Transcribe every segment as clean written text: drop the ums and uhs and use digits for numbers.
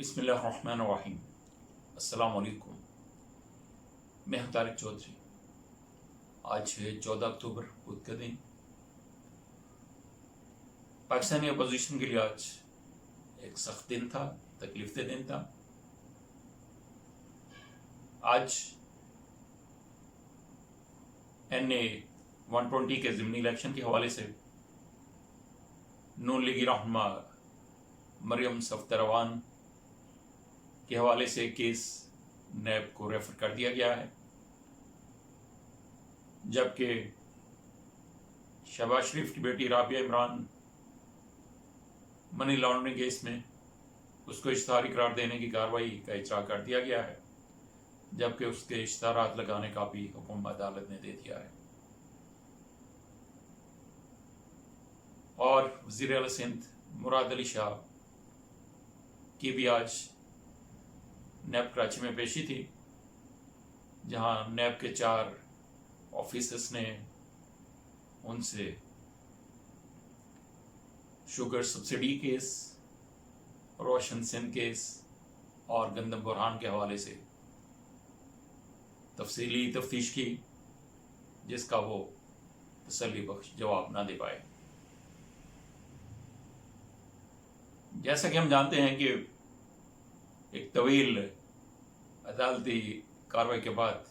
बिस्मिल्लाहिर्रहमानिर्रहीम। अस्सलाम वालेकुम। मैं हूं तारिक चौधरी। आज है 14 अक्टूबर, बुध का दिन। पाकिस्तानी अपोजिशन के लिए आज एक सख्त दिन था, तकलीफ दह दिन था। आज NA 120 के ज़िमनी इलेक्शन के हवाले से नून लीगी रहनुमा मरियम सफ्दरवान के हवाले से केस नैब को रेफर कर दिया गया है, जबकि शहबाज शरीफ की बेटी Rabia Imran money laundering case में उसको इश्तिहारी करार देने की कार्रवाई का इजरा कर दिया गया है, जबकि उसके इश्तिहारात लगाने का भी हुक्म अदालत ने दे दिया है। और वज़ीर आला सिंध मुराद अली शाह की भी आज नैब कराची में पेशी थी, जहां नैब के 4 ऑफिसर्स ने उनसे शुगर सब्सिडी केस, रोशन सिंध केस और गंदम बुरहान के हवाले से तफसीली तफ्तीश की, जिसका वो तसल्ली बख्श जवाब ना दे पाए। जैसा कि हम जानते हैं कि एक तवील अदालती कार्रवाई के बाद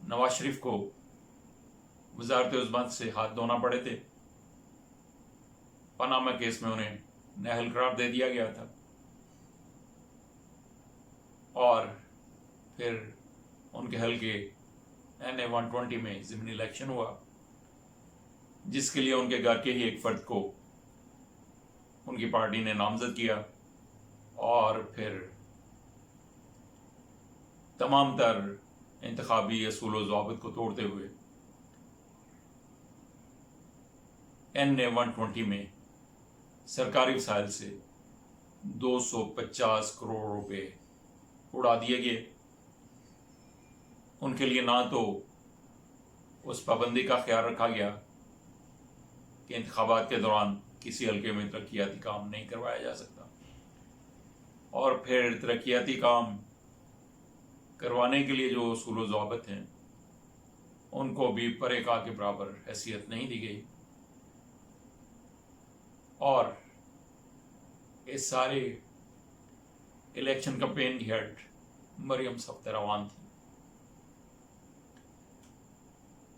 नवाज शरीफ को वज़ारत उज़्मा से हाथ धोना पड़े थे। पनामा केस में उन्हें नाअहल करार दे दिया गया था और फिर उनके हल्के NA 120 में ज़िमनी इलेक्शन हुआ, जिसके लिए उनके घर के ही एक फर्द को उनकी पार्टी ने नामजद किया और फिर तमाम तर इंतखाबी असूल व ज़वाबित को तोड़ते हुए NA 120 में सरकारी वसाइल से 250 करोड़ रुपए उड़ा दिए गए। उनके लिए ना तो उस पाबंदी का ख्याल रखा गया कि इंतखाबात के दौरान किसी हल्के में तरक्याती काम नहीं करवाया जा सकता, और फिर तरक्याती काम करवाने के लिए जो उसूल व ज़वाबित हैं उनको भी परे का के बराबर हैसियत नहीं दी गई। और इस सारे इलेक्शन कैंपेन की हेड मरियम सफ्दरवान थी।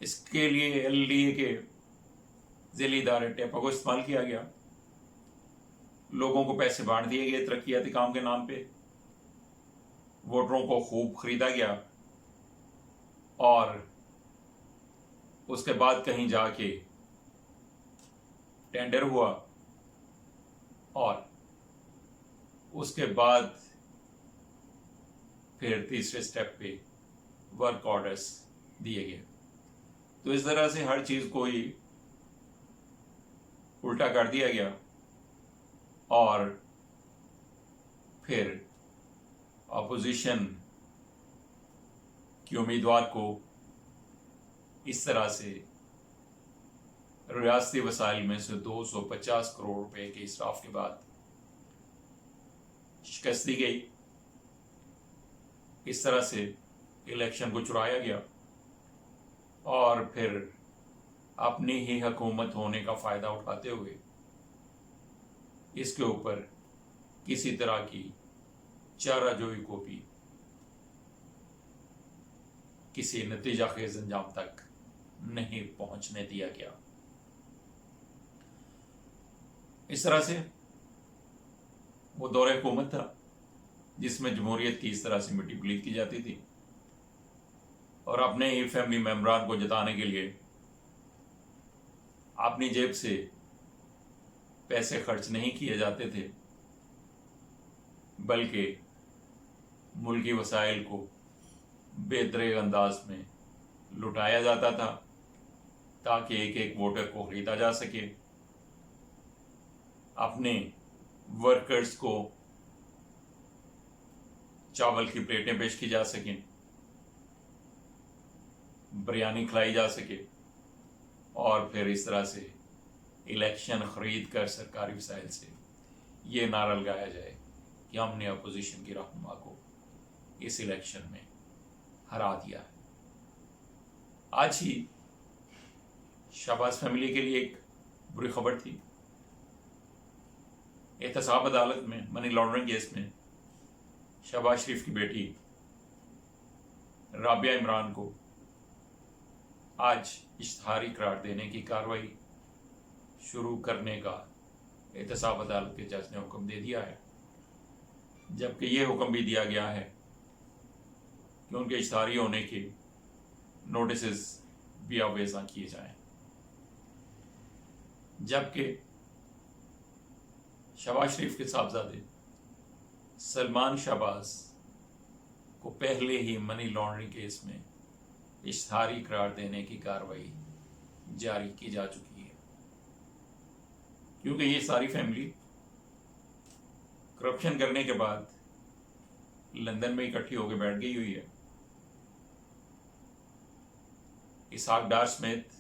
इसके लिए LDA के ज़िली इदारे टेपा को इस्तेमाल किया गया। लोगों को पैसे बांट दिए गए तरक्याती काम के नाम पे, वोटरों को खूब खरीदा गया और उसके बाद कहीं जाके टेंडर हुआ और उसके बाद फिर तीसरे स्टेप पे वर्क ऑर्डर्स दिए गए। तो इस तरह से हर चीज़ को ही उल्टा कर दिया गया और फिर अपोजिशन के उम्मीदवार को इस तरह से रियासती वसाइल में से 250 करोड़ रुपए के इसराफ के बाद शिकस्त दी गई। इस तरह से इलेक्शन को चुराया गया और फिर अपनी ही हुकूमत होने का फ़ायदा उठाते हुए इसके ऊपर किसी तरह की चाराजोई को भी किसी नतीजा खेज अंजाम तक नहीं पहुंचने दिया गया। इस तरह से वो दौरे हुकूमत था जिसमें जमहूरियत की इस तरह से मिट्टी पलीत की जाती थी और अपने ही फैमिली मेम्बरान को जताने के लिए अपनी जेब से पैसे खर्च नहीं किए जाते थे, बल्कि मुल्की वसाइल को बेदरेग अंदाज में लुटाया जाता था ताकि एक एक वोटर को खरीदा जा सके, अपने वर्कर्स को चावल की प्लेटें पेश की जा सकें, बिरयानी खिलाई जा सके और फिर इस तरह से इलेक्शन खरीद कर सरकारी वसाइल से یہ نعرہ لگایا جائے کہ ہم نے اپوزیشن کی رہنما کو اس الیکشن میں ہرا دیا ہے۔ آج ہی شہباز فیملی کے لیے ایک بری خبر تھی۔ احتساب عدالت میں منی لانڈرنگ کیس میں شہباز شریف کی بیٹی رابعہ عمران کو آج اشتہاری قرار دینے کی کارروائی شروع کرنے کا احتساب عدالت کے جج نے حکم دے دیا ہے، جبکہ یہ حکم بھی دیا گیا ہے کہ ان کے اشتہاری ہونے کے نوٹسز بھی آویزاں کیے جائیں۔ جبکہ شہباز شریف کے صاحبزادے سلمان شہباز کو پہلے ہی منی لانڈرنگ کیس میں اشتہاری قرار دینے کی کارروائی جاری کی جا چکی ہے، کیونکہ یہ ساری فیملی کرپشن کرنے کے بعد لندن میں اکٹھی ہو کے بیٹھ گئی ہوئی ہے۔ اسحاق ڈار سمیت،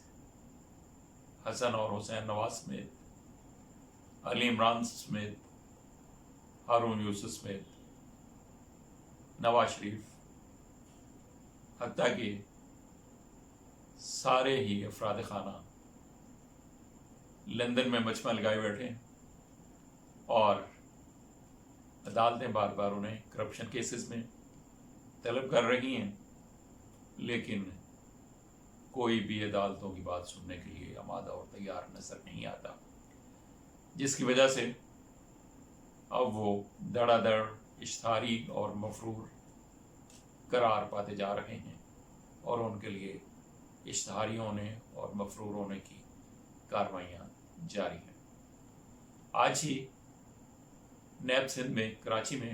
حسن اور حسین نواز سمیت، علی عمران سمیت، ہارون یوسف سمیت، نواز شریف، حتیٰ کہ سارے ہی افراد خانہ لندن میں مجمع لگائے بیٹھے ہیں، اور عدالتیں بار بار انہیں کرپشن کیسز میں طلب کر رہی ہیں، لیکن کوئی بھی عدالتوں کی بات سننے کے لیے آمادہ اور تیار نظر نہیں آتا، جس کی وجہ سے اب وہ دڑا دڑ اشتہاری اور مفرور قرار پاتے جا رہے ہیں، اور ان کے لیے اشتہاری ہونے اور مفرور ہونے کی کارروائیاں جاری ہیں۔ آج ہی نیب سندھ میں کراچی میں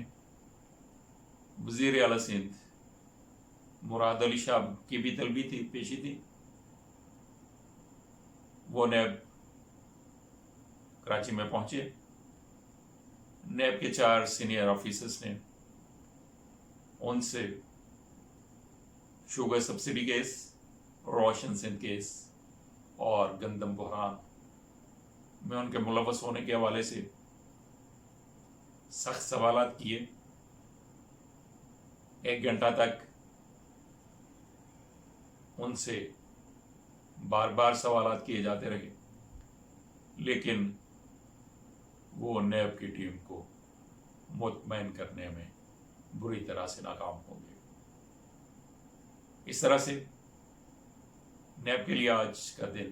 وزیر اعلیٰ سندھ مراد علی شاہ کی بھی طلبی تھی، پیشی تھی۔ وہ نیب کراچی میں پہنچے۔ نیب کے 4 سینئر آفیسرز نے ان سے شوگر سبسڈی کیس، روشن سندھ کیس اور گندم بحران میں ان کے ملوث ہونے کے حوالے سے سخت سوالات کیے۔ 1 گھنٹہ تک ان سے بار بار سوالات کیے جاتے رہے، لیکن وہ نیب کی ٹیم کو مطمئن کرنے میں بری طرح سے ناکام ہو گئے۔ اس طرح سے نیب کے لیے آج کا دن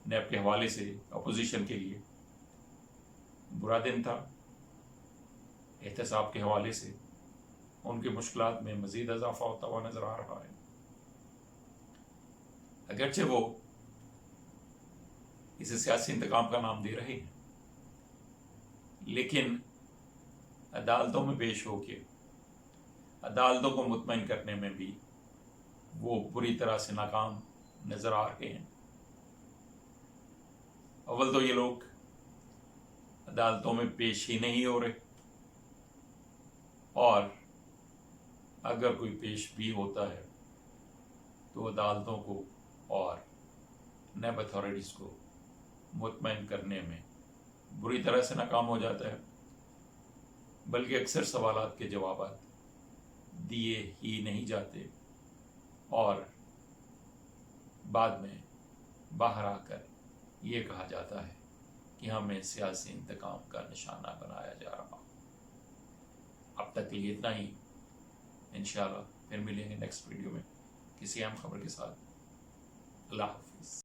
نیب کے حوالے سے اپوزیشن کے لیے برا دن تھا۔ احتساب کے حوالے سے ان کی مشکلات میں مزید اضافہ ہوتا ہوا نظر آ رہا ہے۔ اگرچہ وہ اسے سیاسی انتقام کا نام دے رہے ہیں، لیکن عدالتوں میں پیش ہو کے عدالتوں کو مطمئن کرنے میں بھی وہ بری طرح سے ناکام نظر آ رہے ہیں۔ اول تو یہ لوگ عدالتوں میں پیش ہی نہیں ہو رہے، اور اگر کوئی پیش بھی ہوتا ہے تو عدالتوں کو اور نیب اتھارٹیز کو مطمئن کرنے میں بری طرح سے ناکام ہو جاتا ہے، بلکہ اکثر سوالات کے جوابات دیے ہی نہیں جاتے، اور بعد میں باہر آ کر یہ کہا جاتا ہے کہ ہمیں سیاسی انتقام کا نشانہ بنایا جا رہا۔ اب تک کے لیے اتنا ہی۔ انشاءاللہ پھر ملیں گے نیکسٹ ویڈیو میں کسی اہم خبر کے ساتھ۔ اللہ حافظ۔